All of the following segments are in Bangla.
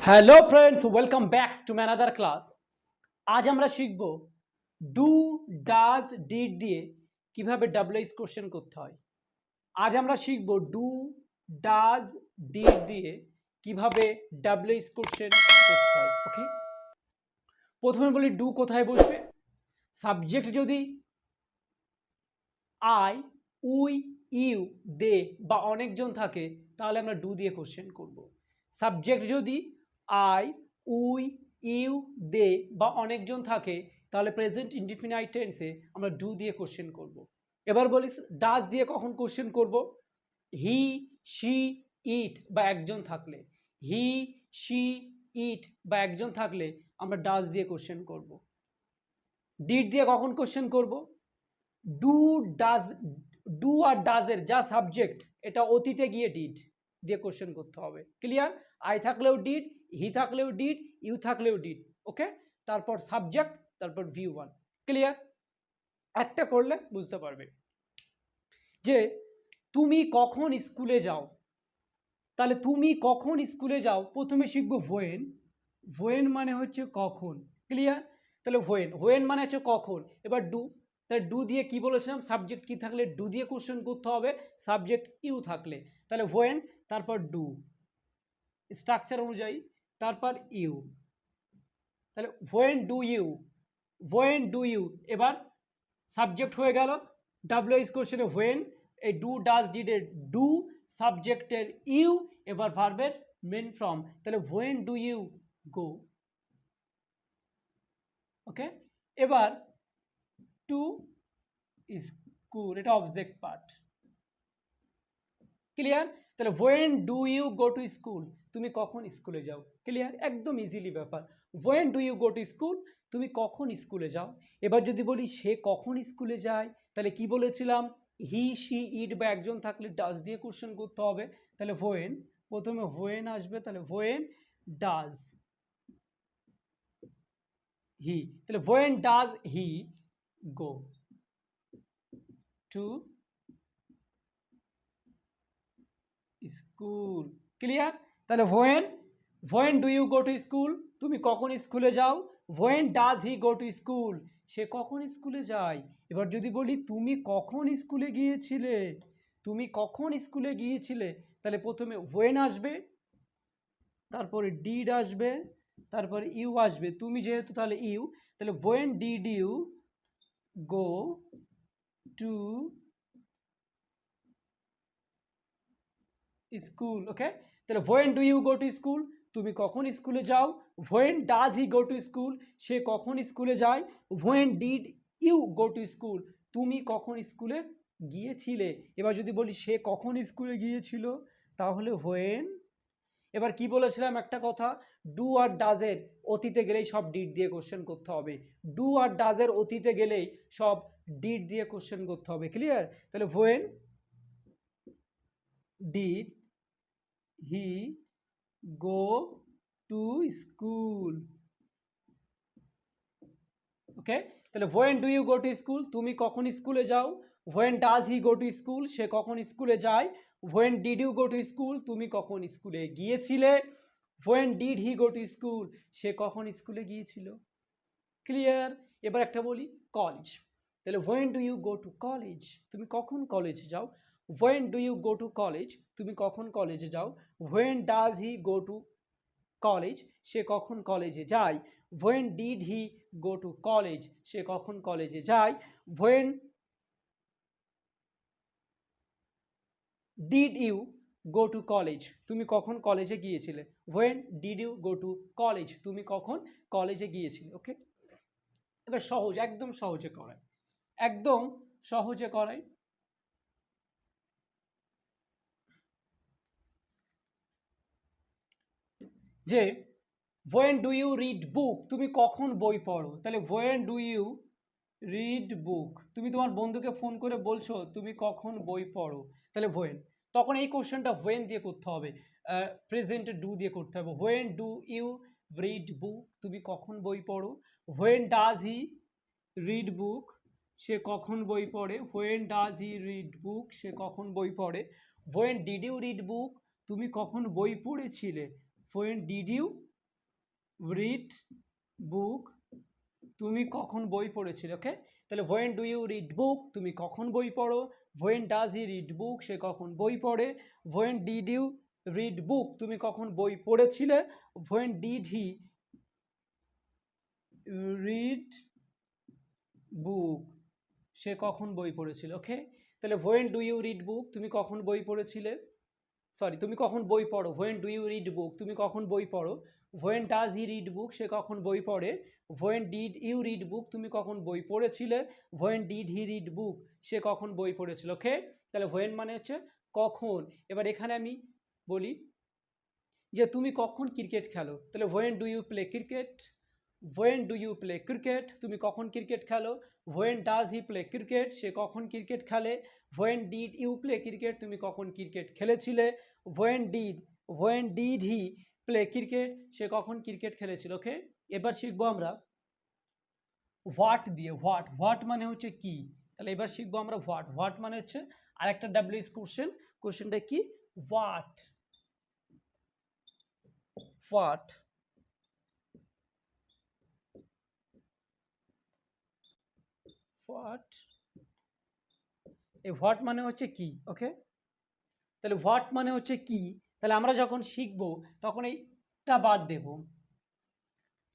Hello friends, welcome back to my another class. আজ আমরা শিখব ডু, ডাজ, ডিড দিয়ে কিভাবে ডাবলএইচ কোশ্চেন করতে হয়। আজ আমরা শিখব ডু, ডাজ, ডিড দিয়ে কিভাবে ডাবলএইচ কোশ্চেন করতে হয়। ওকে, প্রথমে বলি ডু কোথায় বসবে। সাবজেক্ট যদি আই, উই, ইউ, দে বা অনেকজন থাকে তাহলে আমরা ডু দিয়ে কোশ্চেন করব। সাবজেক্ট যদি আই, উই, ইউ, দে বা অনেকজন থাকে তাহলে প্রেজেন্ট ইনডিফিনাইট টেন্সে আমরা ডু দিয়ে কোশ্চেন করব। এবার বলি ডাজ দিয়ে কখন কোশ্চেন করব। হি, শি, ইট বা একজন থাকলে, হি, শি, ইট বা একজন থাকলে আমরা ডাজ দিয়ে কোশ্চেন করব। ডিড দিয়ে কখন কোশ্চেন করব। ডু, ডাজ, ডু আর ডাজের যা সাবজেক্ট এটা অতীতে গিয়ে ডিড দিয়ে কোশ্চেন করতে হবে। ক্লিয়ার? আই থাকলেও ডিড, হি থাকলেও ডিড, ইউ থাকলেও ডিড। ওকে, তারপর সাবজেক্ট, তারপর ভিউ ওয়ান। ক্লিয়ার? একটা করলে বুঝতে পারবে যে তুমি কখন স্কুলে যাও। তাহলে তুমি কখন স্কুলে যাও প্রথমে শিখবো হোয়েন। হোয়েন মানে হচ্ছে কখন। ক্লিয়ার? তাহলে হোয়েন, হোয়েন মানে হচ্ছে কখন। এবার ডু, তাহলে ডু দিয়ে কি বলেছিলাম, সাবজেক্ট কি থাকলে ডু দিয়ে কোশ্চেন করতে হবে, সাবজেক্ট ইউ থাকলে। তাহলে হোয়েন, তারপর ডু স্ট্রাকচার অনুযায়ী, তারপর ইউ। তাহলে when do you, when do you. এবার সাবজেক্ট হয়ে গেল ডাব্লিউএইচ কোশ্চেনে হোয়েন, এই ডু ডাজ ডিডের ডু, সাবজেক্টের ইউ, এবার ভার্বের মেন ফর্ম। তাহলে when do you go. Okay, এবার টু স্কুল, এটা অবজেক্ট পার্ট। ক্লিয়ার? তাহলে when do you go to school, তুমি কখন স্কুলে যাও। ক্লিয়ার? একদম ইজিলি ব্যাপার। When do you go to school, তুমি কখন স্কুলে যাও। এবার যদি বলি সে কখন স্কুলে যায়, তাহলে কি বলেছিলাম, হি, শি, ইট বা একজন থাকলে ডাজ দিয়ে কোশ্চেন করতে হবে। তাহলে হোয়েন, প্রথমে হোয়েন আসবে, তাহলে হোয়েন ডাজ হি, তাহলে when does he go to school. Clear? তাহলে when, when do you go to school, তুমি কখন স্কুলে যাও। When does he go to school, সে কখন স্কুলে যায়। এবার যদি বলি তুমি কখন স্কুলে গিয়েছিলে, তুমি কখন স্কুলে গিয়েছিলে, তাহলে প্রথমে হোয়েন আসবে, তারপরে ডিড আসবে, তারপরে ইউ আসবে। তুমি যেহেতু তাহলে ইউ, তাহলে when did you go to school. Okay, তাহলে when do you go to school, তুমি কখন স্কুলে যাও। When does he go to school, সে কখন স্কুলে যায়। When did you go to school, তুমি কখন স্কুলে গিয়েছিলে। এবার যদি বলি সে কখন স্কুলে গিয়েছিল, তাহলে হোয়েন। এবার কি বলেছিলাম একটা কথা, ডু আর ডাজের অতীতে গেলেই সব ডিড দিয়ে কোশ্চেন করতে হবে। ডু আর ডাজের অতীতে গেলেই সব ডিড দিয়ে কোশ্চেন করতে হবে। ক্লিয়ার? তাহলে when did he go to school. Okay, তাহলে when do you go to school, তুমি কখন স্কুলে যাও। When does he go to school, সে কখন স্কুলে যায়। When did you go to school, তুমি কখন স্কুলে গিয়েছিলে। When did he go to school, সে কখন স্কুলে গিয়েছিল। ক্লিয়ার? এবার একটা বলি কলেজ, তাহলে when do you go to college, তুমি কখন কলেজে যাও। When do you go to college, তুমি কখন কলেজে যাও। When does he go to college, সে কখন কলেজে যায়। When did he go to college, সে কখন কলেজে যায়। When did you go to college, তুমি কখন কলেজে গিয়েছিলে। When did you go to college, তুমি কখন কলেজে গিয়েছিলে। ওকে, এবার সহজ, একদম সহজে করাই, একদম সহজে করাই। যে when do you read book, তুমি কখন বই পড়ো। তাহলে when do you read book, তুমি তোমার বন্ধুকে ফোন করে বলছো তুমি কখন বই পড়ো, তাহলে হোয়েন। তখন এই কোশ্চেনটা হোয়েন দিয়ে করতে হবে, প্রেজেন্টে ডু দিয়ে করতে হবে। When do you read book, তুমি কখন বই পড়ো। When does he read book, সে কখন বই পড়ে। When does he read book, সে কখন বই পড়ে। When did you read book, তুমি কখন বই পড়েছিলে। When did you read book, তুমি কখন বই পড়েছিলে। ওকে, তাহলে when do you read book, তুমি কখন বই পড়ো। When does he read book, সে কখন বই পড়ে। When did you read book, তুমি কখন বই পড়েছিলে। When did he read book, সে কখন বই পড়েছিল। ওকে, তাহলে when do you read book, তুমি কখন বই পড়েছিলে, সরি তুমি কখন বই পড়ো। When do you read book, তুমি কখন বই পড়ো। When does he read book, সে কখন বই পড়ে। When did you read book, তুমি কখন বই পড়েছিলে। When did he read book, সে কখন বই পড়েছিল। ওকে, তাহলে হোয়েন মানে হচ্ছে কখন। এবার এখানে আমি বলি যে তুমি কখন ক্রিকেট খেলো, তাহলে when do you play cricket. When do you play cricket, তুমি কখন ক্রিকেট খেলো। When does he play cricket, সে কখন ক্রিকেট খেলে। When did you play cricket, তুমি কখন ক্রিকেট খেলেছিলে। When did he play cricket, সে কখন ক্রিকেট খেলেছিল। ওকে, এবার শিখবো আমরা হোয়াট দিয়ে। হোয়াট মানে হচ্ছে কি, তাহলে এবার শিখবো আমরা হোয়াট মানে হচ্ছে আরেকটা ডাব্লিউএস কোশ্চেনটা কি, হোয়াট। হোয়াট হোয়াট এই হোয়াট মানে হচ্ছে কি। ওকে, তাহলে হোয়াট মানে হচ্ছে কি, তাহলে আমরা যখন শিখবো তখন এইটা বাদ দেব,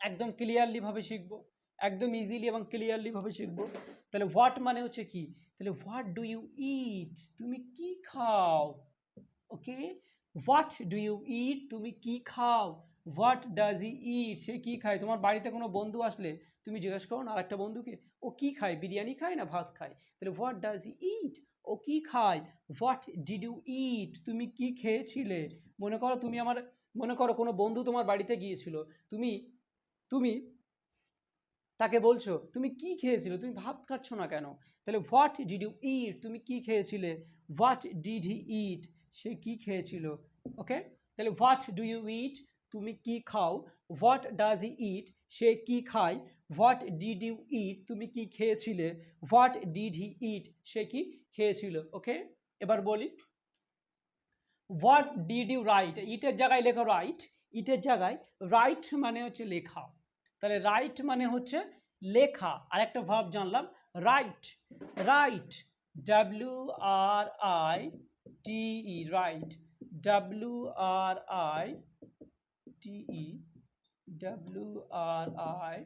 একদম ক্লিয়ারলি ভাবে শিখবো, একদম ইজিলি এবং ক্লিয়ারলি ভাবে শিখবো। তাহলে হোয়াট মানে হচ্ছে কি, তাহলে হোয়াট ডু ইউ ইট, তুমি কি খাও। ওকে, হোয়াট ডু ইউ ইট, তুমি কি খাও। হোয়াট ডাজ ই ইট, সে কি খায়। তোমার বাড়িতে কোনো বন্ধু আসলে তুমি জিজ্ঞেস করো না আরেকটা বন্ধুকে, ও কি খায়, বিরিয়ানি খায় না ভাত খায়। তাহলে হোয়াট ডাজ ই ইট, ও কি খায়। হোয়াট ডিড ইউ ইট, তুমি কি খেয়েছিলে। মনে করো কোনো বন্ধু তোমার বাড়িতে গিয়েছিল, তুমি তুমি তাকে বলছো তুমি কি খেয়েছিলে, তুমি ভাত খাচ্ছ না কেন। তাহলে হোয়াট ডিড ইউ ইট, তুমি কি খেয়েছিলে। হোয়াট ডিড হি ইট, সে কি খেয়েছিল। ওকে, তাহলে হোয়াট ডু ইউ ইট, তুমি কি খাও। হোয়াট ডাজ হি ইট, সে কি খায়। হোয়াট ডিড ইউ ইট, তুমি কি খেয়েছিলে। হোয়াট ডিড হি ইট, সে কি খেয়েছিল। ওকে, এবার বলি হোয়াট ডিড ইউ রাইট, ইটের জায়গায় লেখো রাইট, ইটের জায়গায় রাইট মানে হচ্ছে লেখা। তাহলে রাইট মানে হচ্ছে লেখা। আর একটা ভার্ব জানলাম right. Right, W R I T E, right. W R I T E, W R I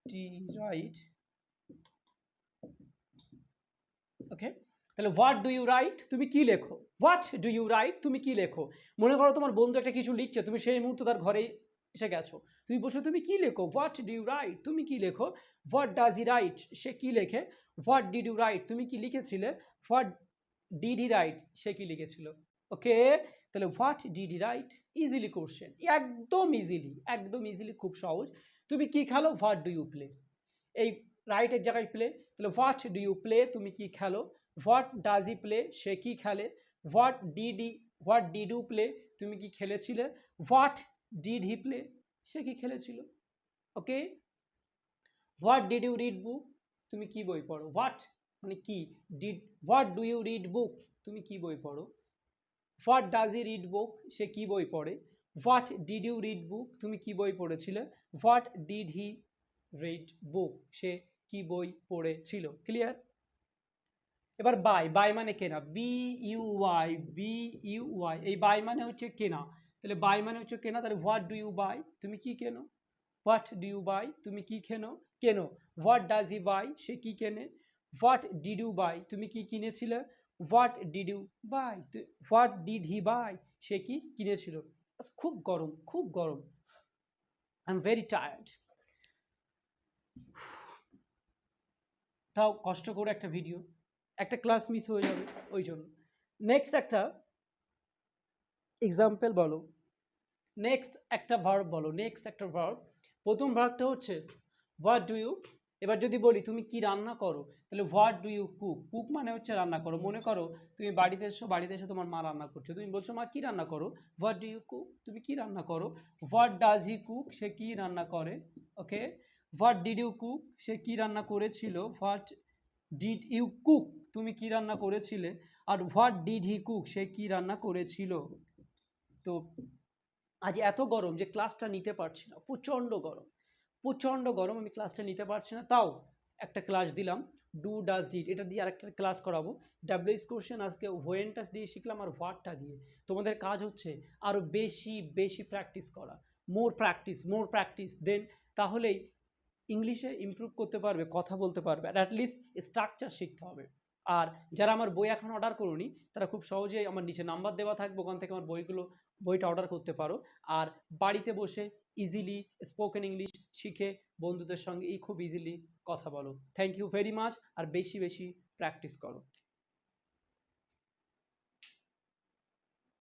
T, right. Okay, তাহলে হোয়াট ডু ইউ রাইট, তুমি কি লেখো। হোয়াট ডু ইউ রাইট, তুমি কি লেখো। মনে করো তোমার বন্ধু একটা কিছু লিখছে, তুমি সেই মুহূর্তে তার ঘরে এসে গেছো, তুমি বলছো তুমি কি লেখো। হোয়াট ডু ইউ রাইট, তুমি কি লেখো। হোয়াট ডাজ হি রাইট, সে কি লেখে। হোয়াট ডিড ইউ রাইট, তুমি কি লিখেছিলে। হোয়াট ডিড হি রাইট, সে কি লিখেছিল। ওকে, তাহলে what did he write, easily question, একদম ইজিলি খুব সহজ। তুমি কি খেলো, হোয়াট ডু ইউ প্লে, এই রাইটের জায়গায় প্লে। তাহলে হোয়াট ডু ইউ প্লে, তুমি কি খেলো। হোয়াট ডাজ হি প্লে, সে কি খেলে। হোয়াট ডিড ইউ প্লে, তুমি কি খেলেছিলে। হোয়াট ডিড হি প্লে, সে কি খেলেছিল। Okay, what did you read book, তুমি কি বই পড়ো। হোয়াট মানে কি, what do you read book, তুমি কি বই পড়ো। What does he read book, সে কি বই পড়ে। What did you read book, তুমি কি বই পড়েছিলে। What did he read book, সে কি বই পড়েছিল। ক্লিয়ার। এবার বাই মানে কেনা, বি ইউ ওয়াই, এই বাই মানে হচ্ছে কেনা। তাহলে বাই মানে হচ্ছে কেনা, তাহলে হোয়াট ডু ইউ বাই, তুমি কি কেনো। হোয়াট ডু ইউ বাই, তুমি কি কেনো। হোয়াট ডাজ হি বাই, সে কি কেনে। হোয়াট ডিড ইউ বাই, তুমি কি কিনেছিলে। What did you buy, what did he buy, সে কি কিনেছিল। খুব গরম, আই এম ভেরি টায়ার্ড। তাও কষ্ট করে একটা ভিডিও, একটা ক্লাস মিস হয়ে যাবে ওই জন্য। নেক্সট একটা এক্সাম্পল বলো, নেক্সট একটা ভার্ব। প্রথম ভার্বটা হচ্ছে হোয়াট ডু ইউ। এবার যদি বলি তুমি কি রান্না করো, তাহলে what do you cook. Cook মানে হচ্ছে রান্না করো। মনে করো তুমি বাড়িতে এসো তোমার মা রান্না করছো, তুমি বলছো মা কি রান্না করো। হোয়াট ডু ইউ কুক, তুমি কি রান্না করো। হোয়াট ডাজ হি কুক, সে কি রান্না করে। ওকে, হোয়াট ডিড ইউ কুক, সে কি রান্না করেছিল। হোয়াট ডিড ইউ কুক, তুমি কি রান্না করেছিলে। আর হোয়াট ডিড হি কুক, সে কি রান্না করেছিল। তো আজ এত গরম যে ক্লাসটা নিতে পারছি না, প্রচণ্ড গরম, প্রচণ্ড গরম, আমি ক্লাসটা নিতে পারছি না, তাও একটা ক্লাস দিলাম। ডু ডাজ ডিড এটা দিয়ে আরেকটা ক্লাস করাবো। ডাব্লিউএস কোশ্চেন আজকে হোয়েনটা দিয়ে শিখলাম আর হোয়াটটা দিয়ে। তোমাদের কাজ হচ্ছে আরও বেশি বেশি প্র্যাকটিস করা, মোর প্র্যাকটিস দেন, তাহলেই ইংলিশে ইমপ্রুভ করতে পারবে, কথা বলতে পারবে, আর অ্যাটলিস্ট স্ট্রাকচার শিখতে হবে। আর যারা আমার বই এখন অর্ডার করোনি তারা খুব সহজেই আমার নিচে নাম্বার দেওয়া থাকবে, ওখান থেকে আমার বইটা অর্ডার করতে পারো। আর বাড়িতে বসে ইজিলি স্পোকেন ইংলিশ শিখে বন্ধুদের সঙ্গে খুব ইজিলি কথা বলো। থ্যাংক ইউ ভেরি মাচ, আর বেশি বেশি প্র্যাকটিস করো।